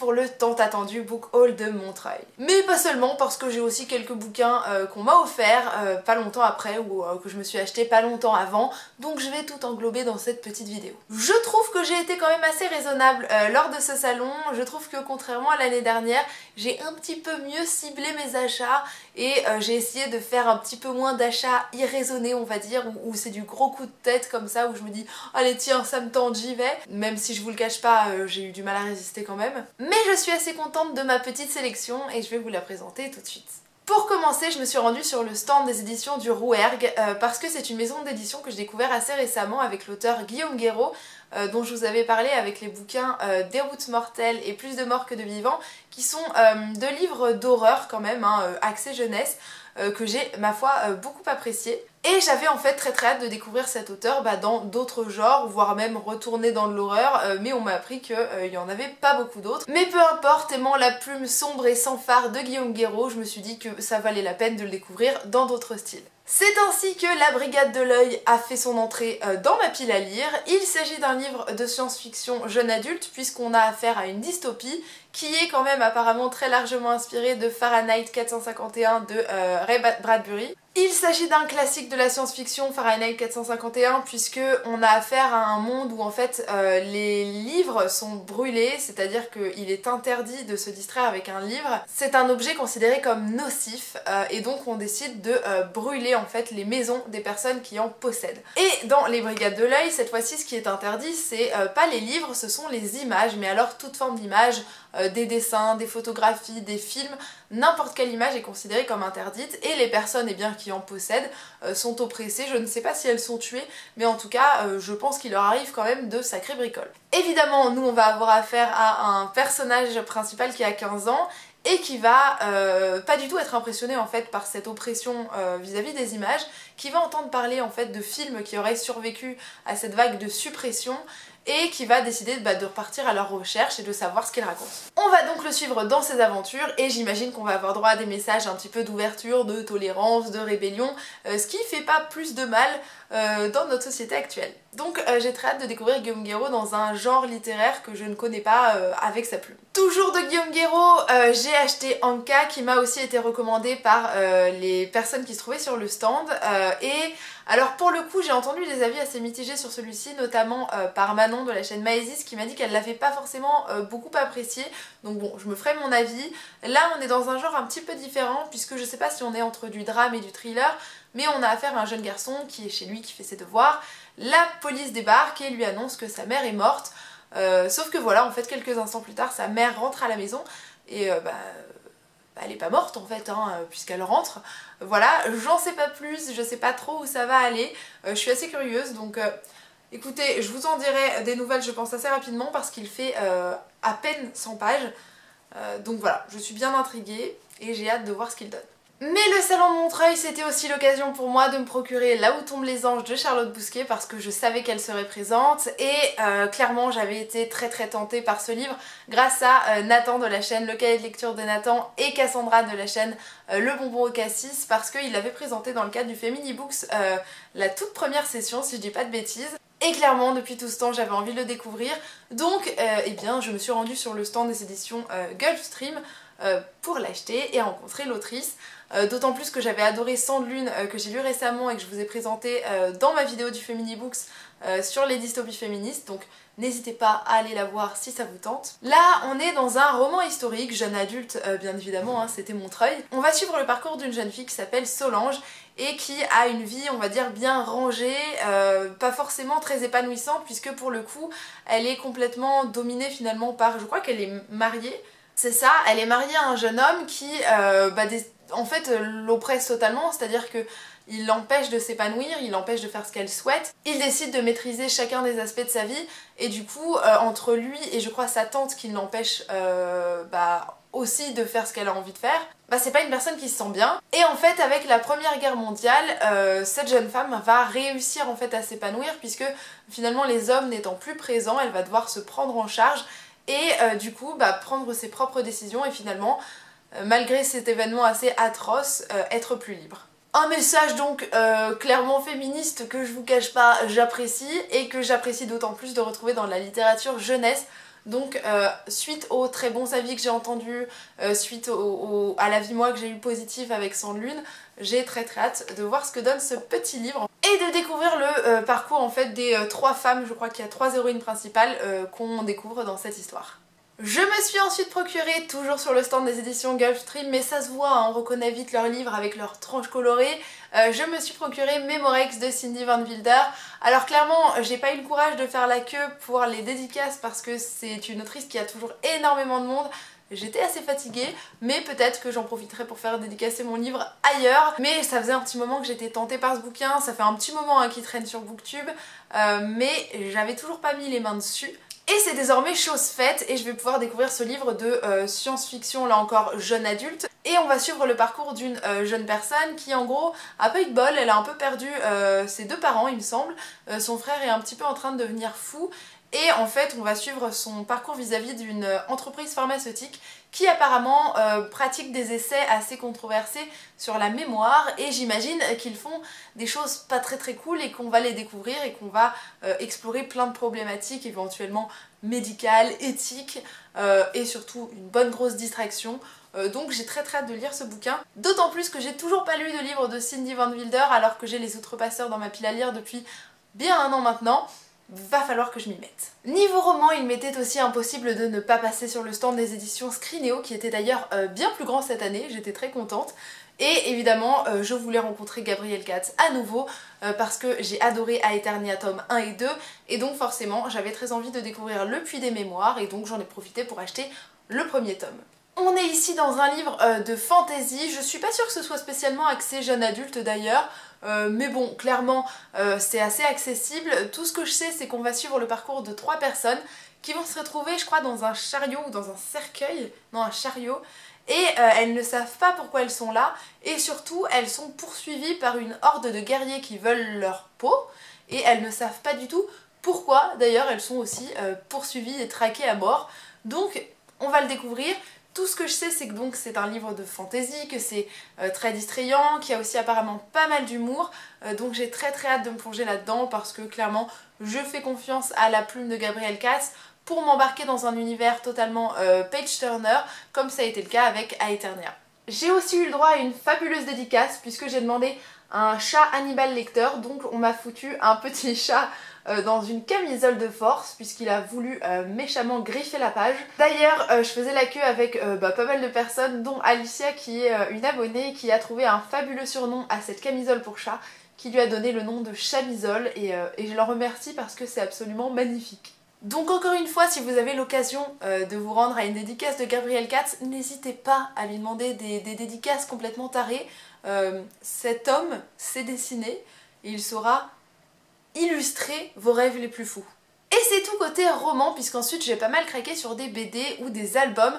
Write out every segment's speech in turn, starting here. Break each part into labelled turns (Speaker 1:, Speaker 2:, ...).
Speaker 1: pour le tant attendu book haul de Montreuil. Mais pas seulement, parce que j'ai aussi quelques bouquins qu'on m'a offert pas longtemps après ou que je me suis acheté pas longtemps avant, donc je vais tout englober dans cette petite vidéo. Je trouve que j'ai été quand même assez raisonnable lors de ce salon. Je trouve que contrairement à l'année dernière, j'ai un petit peu mieux ciblé mes achats et j'ai essayé de faire un petit peu moins d'achats irraisonnés, on va dire, où c'est du gros coup de tête comme ça, où je me dis allez tiens ça me tente, j'y vais. Même si je vous le cache pas, j'ai eu du mal à résister quand même. Mais je suis assez contente de ma petite sélection et je vais vous la présenter tout de suite. Pour commencer, je me suis rendue sur le stand des éditions du Rouergue parce que c'est une maison d'édition que j'ai découvert assez récemment avec l'auteur Guillaume Guéraud, dont je vous avais parlé avec les bouquins Déroute mortelle et Plus de morts que de vivants, qui sont deux livres d'horreur quand même, axés jeunesse, que j'ai, ma foi, beaucoup apprécié. Et j'avais en fait très hâte de découvrir cet auteur dans d'autres genres, voire même retourner dans de l'horreur, mais on m'a appris qu'il n'y en avait pas beaucoup d'autres. Mais peu importe, aimant la plume sombre et sans phare de Guillaume Guéraud, je me suis dit que ça valait la peine de le découvrir dans d'autres styles. C'est ainsi que La Brigade de l'œil a fait son entrée dans ma pile à lire. Il s'agit d'un livre de science-fiction jeune adulte puisqu'on a affaire à une dystopie qui est quand même apparemment très largement inspirée de Fahrenheit 451 de Ray Bradbury. Il s'agit d'un classique de la science-fiction, Fahrenheit 451, puisque on a affaire à un monde où en fait les livres sont brûlés, c'est-à-dire qu'il est interdit de se distraire avec un livre. C'est un objet considéré comme nocif et donc on décide de brûler en fait les maisons des personnes qui en possèdent. Et dans les Brigades de l'œil, cette fois-ci ce qui est interdit, c'est pas les livres, ce sont les images, mais alors toute forme d'image, des dessins, des photographies, des films, n'importe quelle image est considérée comme interdite et les personnes qui en possèdent sont oppressées. Je ne sais pas si elles sont tuées, mais en tout cas je pense qu'il leur arrive quand même de sacrées bricoles. Évidemment, nous on va avoir affaire à un personnage principal qui a 15 ans et qui va pas du tout être impressionné en fait par cette oppression vis-à-vis des images, qui va entendre parler en fait de films qui auraient survécu à cette vague de suppression et qui va décider de repartir à leur recherche et de savoir ce qu'ils racontent. On va donc le suivre dans ses aventures et j'imagine qu'on va avoir droit à des messages un petit peu d'ouverture, de tolérance, de rébellion, ce qui fait pas plus de mal dans notre société actuelle. Donc j'ai très hâte de découvrir Guillaume Guéraud dans un genre littéraire que je ne connais pas avec sa plume. Toujours de Guillaume Guéraud, j'ai acheté Anka qui m'a aussi été recommandé par les personnes qui se trouvaient sur le stand et alors pour le coup j'ai entendu des avis assez mitigés sur celui-ci, notamment par Manon de la chaîne Maësys qui m'a dit qu'elle l'avait pas forcément beaucoup apprécié, donc bon je me ferai mon avis. Là on est dans un genre un petit peu différent puisque je sais pas si on est entre du drame et du thriller, mais on a affaire à un jeune garçon qui est chez lui, qui fait ses devoirs. La police débarque et lui annonce que sa mère est morte, sauf que voilà en fait quelques instants plus tard sa mère rentre à la maison et elle est pas morte en fait puisqu'elle rentre. Voilà, j'en sais pas plus, je sais pas trop où ça va aller, je suis assez curieuse donc écoutez, je vous en dirai des nouvelles je pense assez rapidement parce qu'il fait à peine 100 pages, donc voilà, je suis bien intriguée et j'ai hâte de voir ce qu'il donne. Mais le salon de Montreuil, c'était aussi l'occasion pour moi de me procurer Là où tombent les anges de Charlotte Bousquet parce que je savais qu'elle serait présente et clairement j'avais été très tentée par ce livre grâce à Nathan de la chaîne Le Cahier de lecture de Nathan et Cassandra de la chaîne Le Bonbon au Cassis parce qu'il l'avait présenté dans le cadre du Feminibooks la toute première session si je dis pas de bêtises. Et clairement, depuis tout ce temps, j'avais envie de le découvrir. Donc, eh bien, je me suis rendue sur le stand des éditions Gulfstream pour l'acheter et rencontrer l'autrice. D'autant plus que j'avais adoré Sang de Lune que j'ai lu récemment et que je vous ai présenté dans ma vidéo du Feminibooks sur les dystopies féministes. Donc, n'hésitez pas à aller la voir si ça vous tente. Là, on est dans un roman historique, jeune adulte bien évidemment, c'était Montreuil. On va suivre le parcours d'une jeune fille qui s'appelle Solange et qui a une vie, on va dire, bien rangée, pas forcément très épanouissante puisque pour le coup, elle est complètement dominée finalement par, je crois qu'elle est mariée, c'est ça, elle est mariée à un jeune homme qui, en fait, l'oppresse totalement, c'est-à-dire que il l'empêche de s'épanouir, il l'empêche de faire ce qu'elle souhaite. Il décide de maîtriser chacun des aspects de sa vie et du coup, entre lui et je crois sa tante qui l'empêche aussi de faire ce qu'elle a envie de faire, c'est pas une personne qui se sent bien. Et en fait avec la Première Guerre mondiale, cette jeune femme va réussir en fait à s'épanouir puisque finalement les hommes n'étant plus présents, elle va devoir se prendre en charge et du coup prendre ses propres décisions et finalement, malgré cet événement assez atroce, être plus libre. Un message donc clairement féministe que je vous cache pas j'apprécie et que j'apprécie d'autant plus de retrouver dans la littérature jeunesse. Donc suite aux très bons avis que j'ai entendus, suite à l'avis moi que j'ai eu positif avec Sang de Lune, j'ai très hâte de voir ce que donne ce petit livre et de découvrir le parcours en fait des 3 femmes, je crois qu'il y a 3 héroïnes principales qu'on découvre dans cette histoire. Je me suis ensuite procuré, toujours sur le stand des éditions Gulfstream, mais ça se voit, hein, on reconnaît vite leurs livres avec leurs tranches colorées, je me suis procuré Memorex de Cindy Van Wilder. Alors clairement, j'ai pas eu le courage de faire la queue pour les dédicaces parce que c'est une autrice qui a toujours énormément de monde. J'étais assez fatiguée, mais peut-être que j'en profiterai pour faire dédicacer mon livre ailleurs. Mais ça faisait un petit moment que j'étais tentée par ce bouquin, ça fait un petit moment hein, qu'il traîne sur Booktube, mais j'avais toujours pas mis les mains dessus. Et c'est désormais chose faite et je vais pouvoir découvrir ce livre de science-fiction, là encore jeune adulte. Et on va suivre le parcours d'une jeune personne qui en gros a pas eu de bol, elle a un peu perdu ses 2 parents il me semble. Son frère est un petit peu en train de devenir fou. Et en fait, on va suivre son parcours vis-à-vis d'une entreprise pharmaceutique qui apparemment pratique des essais assez controversés sur la mémoire. Et j'imagine qu'ils font des choses pas très cool et qu'on va les découvrir et qu'on va explorer plein de problématiques éventuellement médicales, éthiques et surtout une bonne grosse distraction. Donc j'ai très hâte de lire ce bouquin. D'autant plus que j'ai toujours pas lu de livre de Cindy Van Wilder alors que j'ai Les Outrepasseurs dans ma pile à lire depuis bien 1 an maintenant. Va falloir que je m'y mette. Niveau roman, il m'était aussi impossible de ne pas passer sur le stand des éditions Scrinéo, qui était d'ailleurs bien plus grand cette année, j'étais très contente. Et évidemment, je voulais rencontrer Gabriel Katz à nouveau, parce que j'ai adoré Aeternia tome 1 et 2, et donc forcément, j'avais très envie de découvrir Le Puits des Mémoires, et donc j'en ai profité pour acheter le premier tome. On est ici dans un livre de fantasy, je suis pas sûre que ce soit spécialement axé jeune adulte d'ailleurs, mais bon, clairement c'est assez accessible. Tout ce que je sais c'est qu'on va suivre le parcours de 3 personnes qui vont se retrouver je crois dans un chariot ou dans un cercueil, non un chariot, et elles ne savent pas pourquoi elles sont là, et surtout elles sont poursuivies par une horde de guerriers qui veulent leur peau, et elles ne savent pas du tout pourquoi d'ailleurs elles sont aussi poursuivies et traquées à mort. Donc on va le découvrir. Tout ce que je sais c'est que donc c'est un livre de fantasy, que c'est très distrayant, qu'il y a aussi apparemment pas mal d'humour, donc j'ai très hâte de me plonger là-dedans parce que clairement je fais confiance à la plume de Gabriel Katz pour m'embarquer dans un univers totalement page-turner comme ça a été le cas avec Aeternia. J'ai aussi eu le droit à une fabuleuse dédicace puisque j'ai demandé un chat Hannibal Lecter, donc on m'a foutu un petit chat dans une camisole de force puisqu'il a voulu méchamment griffer la page. D'ailleurs je faisais la queue avec pas mal de personnes dont Alicia qui est une abonnée qui a trouvé un fabuleux surnom à cette camisole pour chat qui lui a donné le nom de chamisole et je l'en remercie parce que c'est absolument magnifique. Donc encore une fois, si vous avez l'occasion de vous rendre à une dédicace de Gabriel Katz, n'hésitez pas à lui demander des dédicaces complètement tarées. Cet homme sait dessiner et il saura illustrer vos rêves les plus fous. Et c'est tout côté roman puisqu'ensuite j'ai pas mal craqué sur des BD ou des albums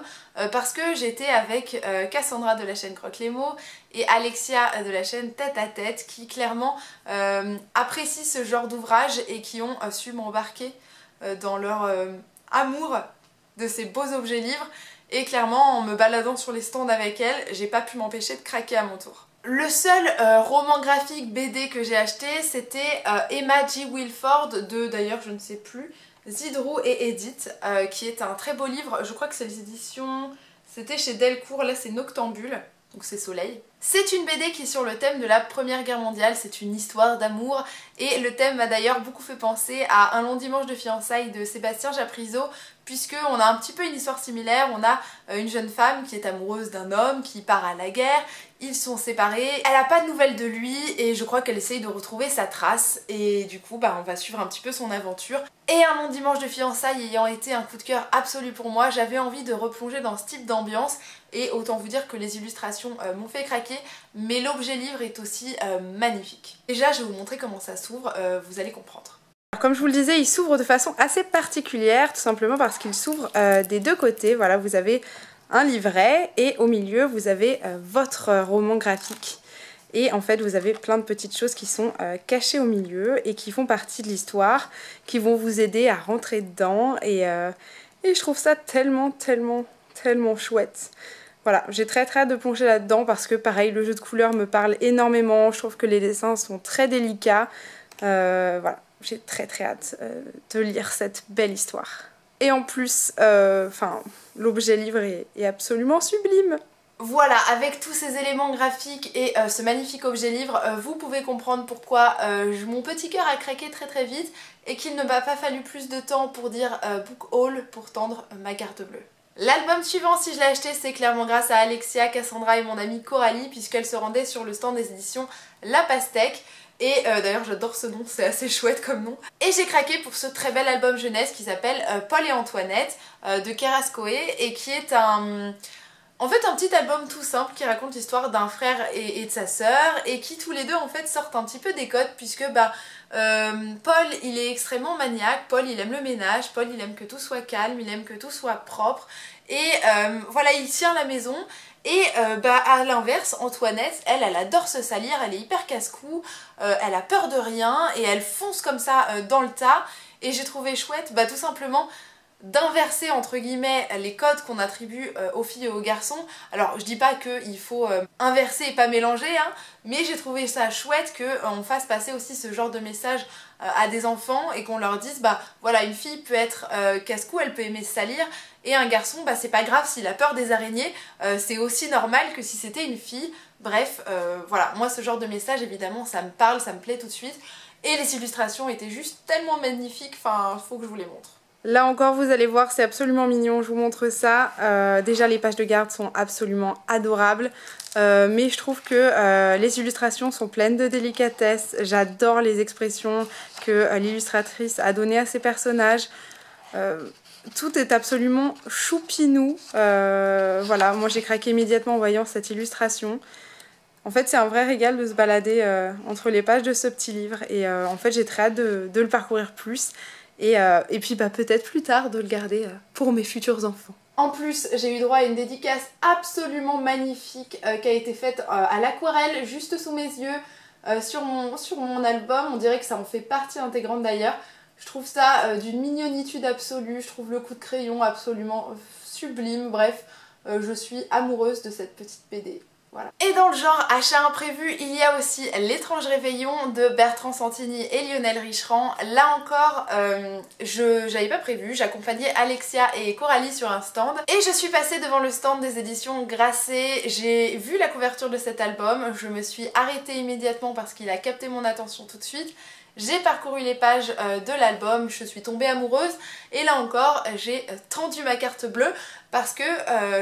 Speaker 1: parce que j'étais avec Cassandra de la chaîne Croque les mots et Alexia de la chaîne Tête à Tête qui clairement apprécient ce genre d'ouvrage et qui ont su m'embarquer dans leur amour de ces beaux objets livres et clairement en me baladant sur les stands avec elles, j'ai pas pu m'empêcher de craquer à mon tour. Le seul roman graphique BD que j'ai acheté c'était Emma G. Wilford de d'ailleurs je ne sais plus, Zidrou et Edith qui est un très beau livre, je crois que c'est les éditions, c'était chez Delcourt, là c'est Noctambule, donc c'est Soleil. C'est une BD qui est sur le thème de la Première Guerre mondiale, c'est une histoire d'amour et le thème m'a d'ailleurs beaucoup fait penser à Un long dimanche de fiançailles de Sébastien Japrisot puisque on a un petit peu une histoire similaire, on a une jeune femme qui est amoureuse d'un homme qui part à la guerre, ils sont séparés, elle n'a pas de nouvelles de lui et je crois qu'elle essaye de retrouver sa trace et du coup on va suivre un petit peu son aventure. Et Un long dimanche de fiançailles ayant été un coup de cœur absolu pour moi, j'avais envie de replonger dans ce type d'ambiance et autant vous dire que les illustrations m'ont fait craquer, mais l'objet livre est aussi magnifique. Déjà je vais vous montrer comment ça s'ouvre, vous allez comprendre. Alors, comme je vous le disais, il s'ouvre de façon assez particulière, tout simplement parce qu'il s'ouvre des 2 côtés. Voilà, vous avez un livret et au milieu vous avez votre roman graphique. Et en fait vous avez plein de petites choses qui sont cachées au milieu et qui font partie de l'histoire, qui vont vous aider à rentrer dedans et je trouve ça tellement chouette. Voilà, j'ai très hâte de plonger là-dedans parce que pareil, le jeu de couleurs me parle énormément, je trouve que les dessins sont très délicats. Voilà, j'ai très hâte de lire cette belle histoire.
Speaker 2: Et en plus, l'objet livre est absolument sublime.
Speaker 1: Voilà, avec tous ces éléments graphiques et ce magnifique objet livre, vous pouvez comprendre pourquoi mon petit cœur a craqué très très vite et qu'il ne m'a pas fallu plus de temps pour dire book haul pour tendre ma carte bleue. L'album suivant, si je l'ai acheté, c'est clairement grâce à Alexia, Cassandra et mon amie Coralie, puisqu'elles se rendaient sur le stand des éditions La Pastèque. Et d'ailleurs j'adore ce nom, c'est assez chouette comme nom. Et j'ai craqué pour ce très bel album jeunesse qui s'appelle Paul et Antoinette de Carrascoe et qui est en fait un petit album tout simple qui raconte l'histoire d'un frère et de sa sœur et qui tous les deux en fait sortent un petit peu des codes puisque Paul il est extrêmement maniaque, Paul il aime le ménage, Paul il aime que tout soit calme, il aime que tout soit propre et voilà il tient la maison. Et à l'inverse, Antoinette, elle adore se salir, elle est hyper casse-cou, elle a peur de rien et elle fonce comme ça dans le tas. Et j'ai trouvé chouette tout simplement d'inverser entre guillemets les codes qu'on attribue aux filles et aux garçons. Alors je dis pas qu'il faut inverser et pas mélanger, hein, mais j'ai trouvé ça chouette qu'on fasse passer aussi ce genre de message à des enfants et qu'on leur dise voilà une fille peut être casse-cou, elle peut aimer se salir et un garçon c'est pas grave s'il a peur des araignées, c'est aussi normal que si c'était une fille. Bref, voilà, moi ce genre de message évidemment ça me parle, ça me plaît tout de suite et les illustrations étaient juste tellement magnifiques, enfin faut que je vous les montre.
Speaker 2: Là encore, vous allez voir, c'est absolument mignon, je vous montre ça. Déjà, les pages de garde sont absolument adorables, mais je trouve que les illustrations sont pleines de délicatesse. J'adore les expressions que l'illustratrice a données à ses personnages. Tout est absolument choupinou. Voilà, moi j'ai craqué immédiatement en voyant cette illustration. En fait, c'est un vrai régal de se balader entre les pages de ce petit livre. Et en fait, j'ai très hâte de le parcourir plus. Et puis peut-être plus tard de le garder pour mes futurs enfants.
Speaker 1: En plus, j'ai eu droit à une dédicace absolument magnifique qui a été faite à l'aquarelle, juste sous mes yeux, sur mon album. On dirait que ça en fait partie intégrante d'ailleurs. Je trouve ça d'une mignonitude absolue, je trouve le coup de crayon absolument sublime. Bref, je suis amoureuse de cette petite BD. Voilà. Et dans le genre achat imprévu, il y a aussi L'étrange réveillon de Bertrand Santini et Lionel Richerand. Là encore, j'avais pas prévu, j'accompagnais Alexia et Coralie sur un stand et je suis passée devant le stand des éditions Grasset. J'ai vu la couverture de cet album, je me suis arrêtée immédiatement parce qu'il a capté mon attention tout de suite. J'ai parcouru les pages de l'album, je suis tombée amoureuse et là encore j'ai tendu ma carte bleue parce que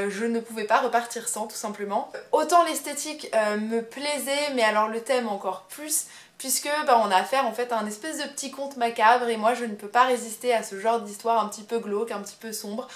Speaker 1: je ne pouvais pas repartir sans tout simplement. Autant l'esthétique me plaisait mais alors le thème encore plus puisque on a affaire en fait à un espèce de petit conte macabre et moi je ne peux pas résister à ce genre d'histoire un petit peu glauque, un petit peu sombre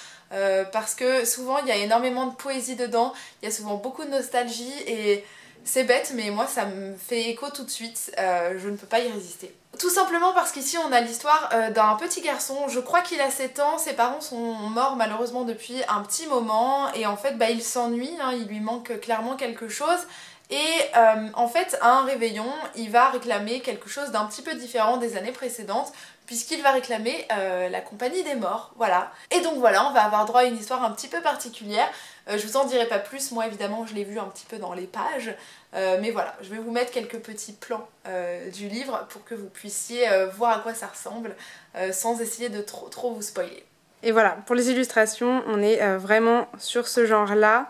Speaker 1: parce que souvent il y a énormément de poésie dedans, il y a souvent beaucoup de nostalgie et c'est bête mais moi ça me fait écho tout de suite, je ne peux pas y résister. Tout simplement parce qu'ici on a l'histoire d'un petit garçon, je crois qu'il a 7 ans, ses parents sont morts malheureusement depuis un petit moment et en fait il s'ennuie, hein, il lui manque clairement quelque chose et en fait à un réveillon il va réclamer quelque chose d'un petit peu différent des années précédentes puisqu'il va réclamer la compagnie des morts, voilà. Et donc voilà, on va avoir droit à une histoire un petit peu particulière. Je vous en dirai pas plus, moi évidemment je l'ai vu un petit peu dans les pages, mais voilà, je vais vous mettre quelques petits plans du livre pour que vous puissiez voir à quoi ça ressemble sans essayer de trop vous spoiler.
Speaker 2: Et voilà, pour les illustrations, on est vraiment sur ce genre-là.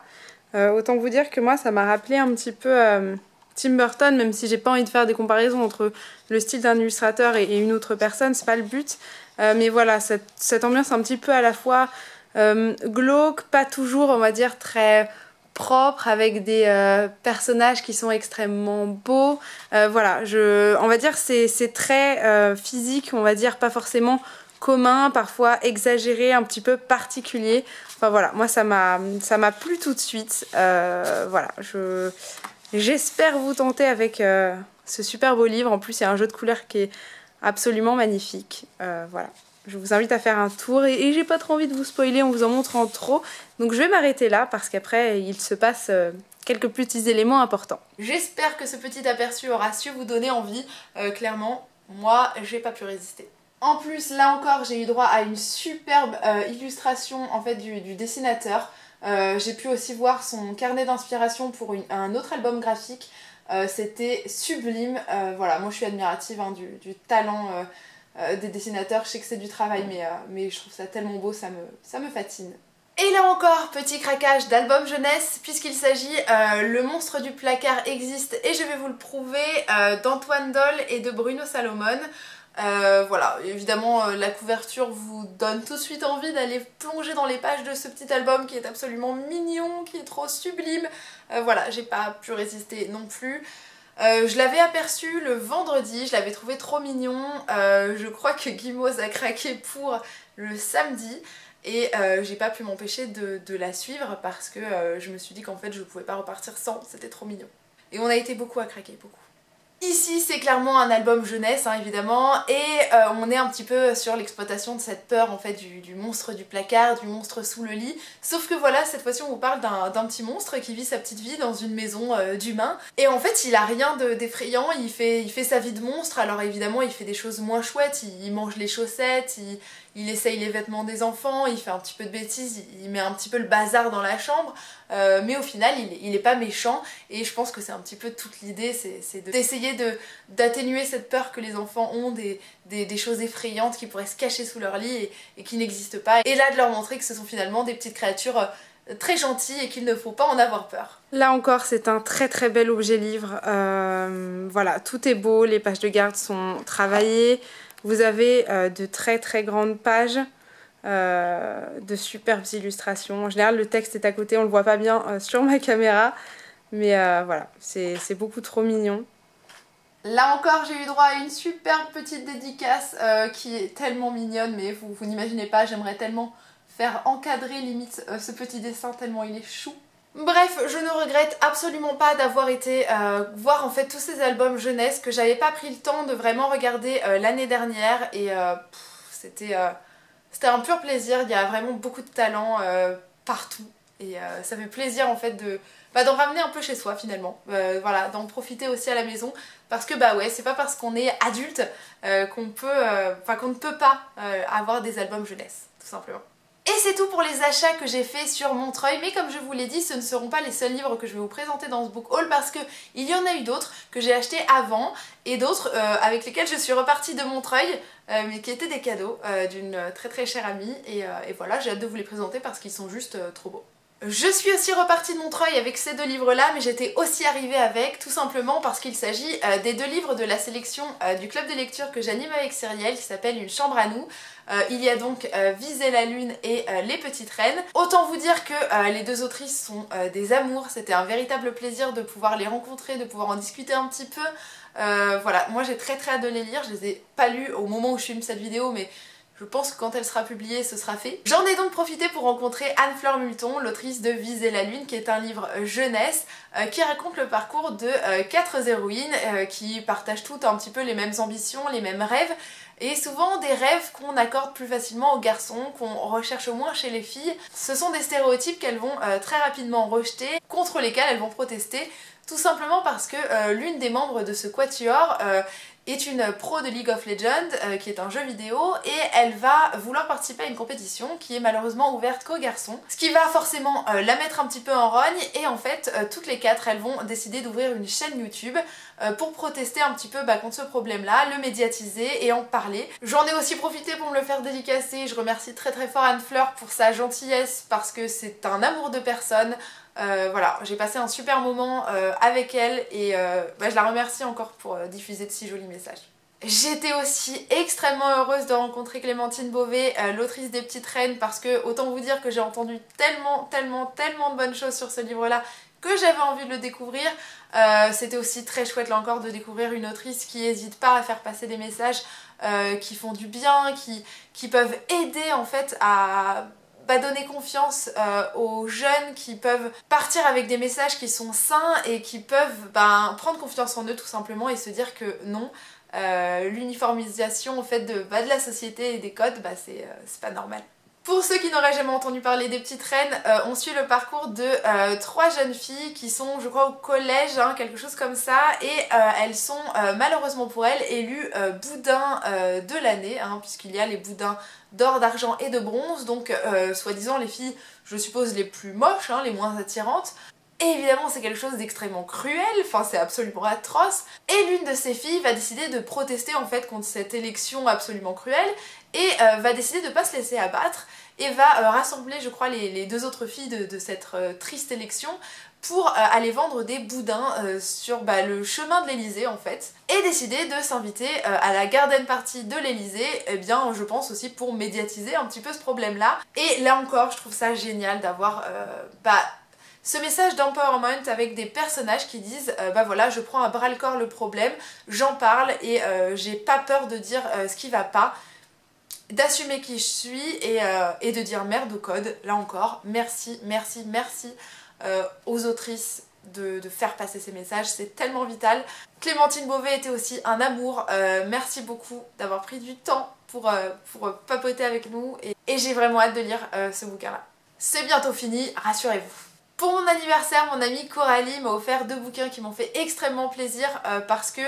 Speaker 2: Autant vous dire que moi ça m'a rappelé un petit peu Tim Burton, même si j'ai pas envie de faire des comparaisons entre le style d'un illustrateur et une autre personne, c'est pas le but. Mais voilà, cette ambiance un petit peu à la fois glauque, pas toujours on va dire très propre, avec des personnages qui sont extrêmement beaux. Voilà, on va dire c'est très physique, on va dire pas forcément commun, parfois exagéré, un petit peu particulier. Enfin voilà, moi ça m'a plu tout de suite. Voilà, j'espère vous tenter avec ce super beau livre. En plus il y a un jeu de couleurs qui est absolument magnifique. Voilà. Je vous invite à faire un tour et j'ai pas trop envie de vous spoiler en vous en montrant trop. Donc je vais m'arrêter là parce qu'après il se passe quelques petits éléments importants.
Speaker 1: J'espère que ce petit aperçu aura su vous donner envie. Clairement, moi j'ai pas pu résister. En plus, là encore, j'ai eu droit à une superbe illustration en fait du dessinateur. J'ai pu aussi voir son carnet d'inspiration pour un autre album graphique. C'était sublime. Voilà, moi je suis admirative hein, du talent des dessinateurs. Je sais que c'est du travail, mais je trouve ça tellement beau, ça me fascine. Et là encore, petit craquage d'album jeunesse, puisqu'il s'agit, Le monstre du placard existe et je vais vous le prouver, d'Antoine Doll et de Bruno Salomon. Voilà, évidemment la couverture vous donne tout de suite envie d'aller plonger dans les pages de ce petit album qui est absolument mignon, qui est trop sublime. Voilà, j'ai pas pu résister non plus. Je l'avais aperçu le vendredi, je l'avais trouvé trop mignon. Je crois que Guimauve a craqué pour le samedi. Et j'ai pas pu m'empêcher de la suivre parce que je me suis dit qu'en fait je pouvais pas repartir sans, c'était trop mignon. Et on a été beaucoup à craquer, beaucoup. Ici c'est clairement un album jeunesse hein, évidemment, et on est un petit peu sur l'exploitation de cette peur en fait du monstre du placard, du monstre sous le lit. Sauf que voilà, cette fois-ci on vous parle d'un petit monstre qui vit sa petite vie dans une maison d'humains. Et en fait il a rien d'effrayant, il fait sa vie de monstre. Alors évidemment il fait des choses moins chouettes, il mange les chaussettes, il essaye les vêtements des enfants, il fait un petit peu de bêtises, il met un petit peu le bazar dans la chambre, mais au final il est pas méchant, et je pense que c'est un petit peu toute l'idée, c'est d'essayer d'atténuer cette peur que les enfants ont des choses effrayantes qui pourraient se cacher sous leur lit et qui n'existent pas, et là de leur montrer que ce sont finalement des petites créatures très gentilles et qu'il ne faut pas en avoir peur.
Speaker 2: Là encore c'est un très très bel objet livre, voilà, tout est beau, les pages de garde sont travaillées. Vous avez de très très grandes pages, de superbes illustrations. En général, le texte est à côté, on le voit pas bien sur ma caméra, mais voilà, c'est beaucoup trop mignon.
Speaker 1: Là encore, j'ai eu droit à une superbe petite dédicace qui est tellement mignonne, mais vous n'imaginez pas, j'aimerais tellement faire encadrer limite ce petit dessin tellement il est chou. Bref, je ne regrette absolument pas d'avoir été voir en fait tous ces albums jeunesse que j'avais pas pris le temps de vraiment regarder l'année dernière, et c'était un pur plaisir. Il y a vraiment beaucoup de talent partout, et ça fait plaisir en fait d'en ramener un peu chez soi finalement, voilà, d'en profiter aussi à la maison, parce que bah ouais, c'est pas parce qu'on est adulte qu'on ne peut pas avoir des albums jeunesse, tout simplement. Et c'est tout pour les achats que j'ai fait sur Montreuil, mais comme je vous l'ai dit, ce ne seront pas les seuls livres que je vais vous présenter dans ce book haul, parce qu'il y en a eu d'autres que j'ai achetés avant, et d'autres avec lesquels je suis repartie de Montreuil, mais qui étaient des cadeaux d'une très très chère amie, et voilà, j'ai hâte de vous les présenter parce qu'ils sont juste trop beaux. Je suis aussi repartie de Montreuil avec ces deux livres-là, mais j'étais aussi arrivée avec, tout simplement parce qu'il s'agit des deux livres de la sélection du club de lecture que j'anime avec Cyrielle, qui s'appelle Une chambre à nous. Il y a donc Viser la lune et Les petites reines. Autant vous dire que les deux autrices sont des amours, c'était un véritable plaisir de pouvoir les rencontrer, de pouvoir en discuter un petit peu. Voilà, moi j'ai très hâte de les lire, je les ai pas lus au moment où je filme cette vidéo, mais je pense que quand elle sera publiée, ce sera fait. J'en ai donc profité pour rencontrer Anne-Fleur Multon, l'autrice de Viser la lune, qui est un livre jeunesse qui raconte le parcours de 4 héroïnes qui partagent toutes un petit peu les mêmes ambitions, les mêmes rêves, et souvent des rêves qu'on accorde plus facilement aux garçons, qu'on recherche moins chez les filles. Ce sont des stéréotypes qu'elles vont très rapidement rejeter, contre lesquels elles vont protester, tout simplement parce que l'une des membres de ce quatuor est une pro de League of Legends, qui est un jeu vidéo, et elle va vouloir participer à une compétition qui est malheureusement ouverte qu'aux garçons, ce qui va forcément la mettre un petit peu en rogne, et en fait toutes les 4 elles vont décider d'ouvrir une chaîne YouTube pour protester un petit peu contre ce problème-là, le médiatiser et en parler. J'en ai aussi profité pour me le faire dédicacer, je remercie très fort Anne-Fleur pour sa gentillesse, parce que c'est un amour de personne. Voilà, j'ai passé un super moment avec elle, et je la remercie encore pour diffuser de si jolis messages. J'étais aussi extrêmement heureuse de rencontrer Clémentine Beauvais, l'autrice des Petites Reines, parce que autant vous dire que j'ai entendu tellement de bonnes choses sur ce livre-là que j'avais envie de le découvrir. C'était aussi très chouette là encore de découvrir une autrice qui n'hésite pas à faire passer des messages qui font du bien, qui peuvent aider en fait à donner confiance aux jeunes, qui peuvent partir avec des messages qui sont sains et qui peuvent prendre confiance en eux tout simplement, et se dire que non, l'uniformisation en fait de la société et des codes, c'est pas normal. Pour ceux qui n'auraient jamais entendu parler des Petites Reines, on suit le parcours de 3 jeunes filles qui sont, je crois, au collège, quelque chose comme ça, et elles sont malheureusement pour elles élues boudins de l'année, puisqu'il y a les boudins d'or, d'argent et de bronze, donc soi-disant les filles, je suppose, les plus moches, les moins attirantes. Et évidemment c'est quelque chose d'extrêmement cruel, enfin c'est absolument atroce. Et l'une de ses filles va décider de protester en fait contre cette élection absolument cruelle et va décider de pas se laisser abattre et va rassembler je crois les deux autres filles de cette triste élection pour aller vendre des boudins sur le chemin de l'Elysée en fait, et décider de s'inviter à la garden party de l'Elysée, et bien je pense aussi pour médiatiser un petit peu ce problème là. Et là encore je trouve ça génial d'avoir ce message d'empowerment avec des personnages qui disent voilà, je prends à bras le corps le problème, j'en parle et j'ai pas peur de dire ce qui va pas, d'assumer qui je suis et de dire merde au code. Là encore, merci, merci, merci aux autrices de faire passer ces messages, c'est tellement vital. Clémentine Beauvais était aussi un amour, merci beaucoup d'avoir pris du temps pour papoter avec nous et j'ai vraiment hâte de lire ce bouquin là. C'est bientôt fini, rassurez-vous. Pour mon anniversaire, mon amie Coralie m'a offert 2 bouquins qui m'ont fait extrêmement plaisir parce que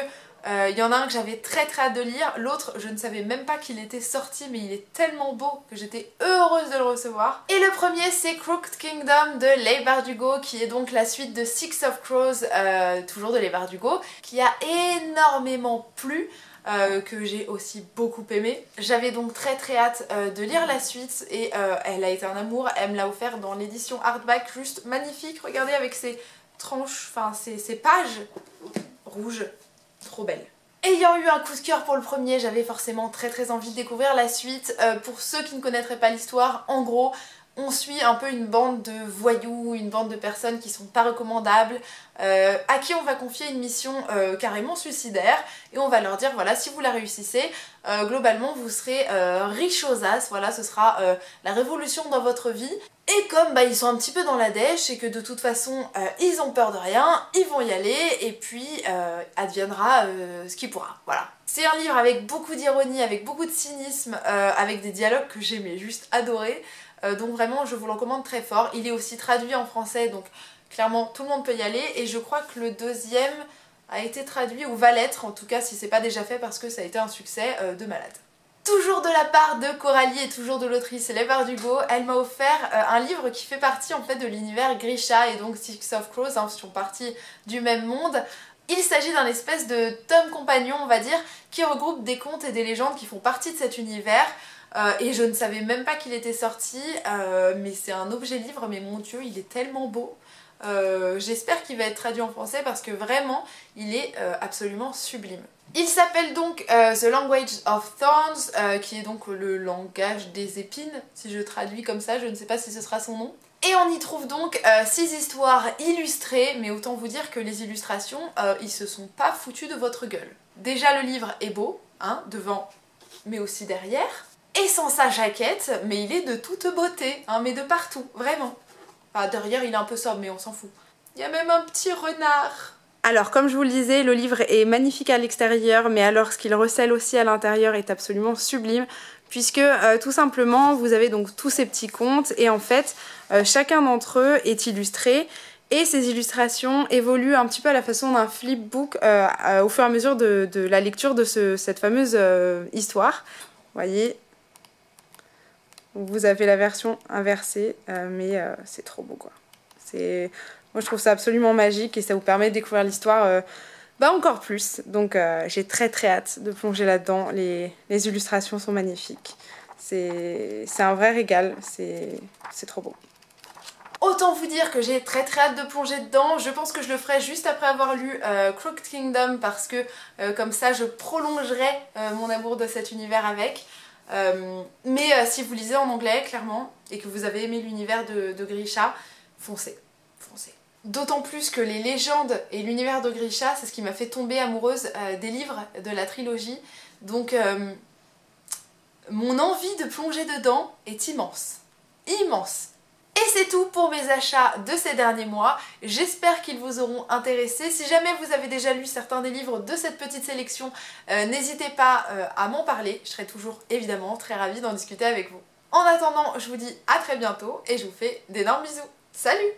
Speaker 1: il y en a un que j'avais très hâte de lire, l'autre je ne savais même pas qu'il était sorti mais il est tellement beau que j'étais heureuse de le recevoir. Et le premier c'est Crooked Kingdom de Leigh Bardugo qui est donc la suite de Six of Crows, toujours de Leigh Bardugo, qui a énormément plu. Que j'ai aussi beaucoup aimé. J'avais donc très hâte de lire la suite et elle a été un amour, elle me l'a offert dans l'édition hardback juste magnifique, regardez avec ses tranches, enfin ses pages rouges, trop belle. Ayant eu un coup de cœur pour le premier, j'avais forcément très envie de découvrir la suite. Pour ceux qui ne connaîtraient pas l'histoire, en gros, on suit un peu une bande de voyous, une bande de personnes qui sont pas recommandables, à qui on va confier une mission carrément suicidaire et on va leur dire voilà, si vous la réussissez, globalement vous serez riche aux as, voilà, ce sera la révolution dans votre vie. Et comme ils sont un petit peu dans la dèche et que de toute façon ils ont peur de rien, ils vont y aller et puis adviendra ce qui pourra, voilà. C'est un livre avec beaucoup d'ironie, avec beaucoup de cynisme, avec des dialogues que j'ai mais juste adorés. Donc vraiment je vous le recommande très fort. Il est aussi traduit en français donc clairement tout le monde peut y aller et je crois que le deuxième a été traduit ou va l'être en tout cas si c'est pas déjà fait parce que ça a été un succès de malade. Toujours de la part de Coralie et toujours de l'autrice Leigh Bardugo, elle m'a offert un livre qui fait partie en fait de l'univers Grisha et donc Six of Crows, qui font partie du même monde. Il s'agit d'un espèce de tome compagnon on va dire qui regroupe des contes et des légendes qui font partie de cet univers. Et je ne savais même pas qu'il était sorti, mais c'est un objet livre, mais mon dieu il est tellement beau. J'espère qu'il va être traduit en français parce que vraiment il est absolument sublime. Il s'appelle donc The Language of Thorns, qui est donc le langage des épines, si je traduis comme ça, je ne sais pas si ce sera son nom. Et on y trouve donc 6 histoires illustrées, mais autant vous dire que les illustrations, ils se sont pas foutus de votre gueule. Déjà le livre est beau, hein, devant, mais aussi derrière. Et sans sa jaquette, mais il est de toute beauté, hein, mais de partout, vraiment. Enfin, derrière il est un peu sobre, mais on s'en fout. Il y a même un petit renard.
Speaker 2: Alors comme je vous le disais, le livre est magnifique à l'extérieur, mais alors ce qu'il recèle aussi à l'intérieur est absolument sublime, puisque tout simplement vous avez donc tous ces petits contes, et en fait chacun d'entre eux est illustré, et ces illustrations évoluent un petit peu à la façon d'un flipbook au fur et à mesure de la lecture de cette fameuse histoire. Vous voyez, vous avez la version inversée, mais c'est trop beau quoi. Moi je trouve ça absolument magique et ça vous permet de découvrir l'histoire encore plus. Donc j'ai très hâte de plonger là-dedans. Les illustrations sont magnifiques. C'est un vrai régal, c'est trop beau.
Speaker 1: Autant vous dire que j'ai très hâte de plonger dedans. Je pense que je le ferai juste après avoir lu Crooked Kingdom parce que comme ça je prolongerai mon amour de cet univers avec. Mais si vous lisez en anglais clairement et que vous avez aimé l'univers de Grisha, foncez. D'autant plus que les légendes et l'univers de Grisha, c'est ce qui m'a fait tomber amoureuse des livres de la trilogie. Donc mon envie de plonger dedans est immense. Immense. Et c'est tout pour mes achats de ces derniers mois. J'espère qu'ils vous auront intéressé. Si jamais vous avez déjà lu certains des livres de cette petite sélection, n'hésitez pas à m'en parler. Je serai toujours évidemment très ravie d'en discuter avec vous. En attendant, je vous dis à très bientôt et je vous fais d'énormes bisous. Salut!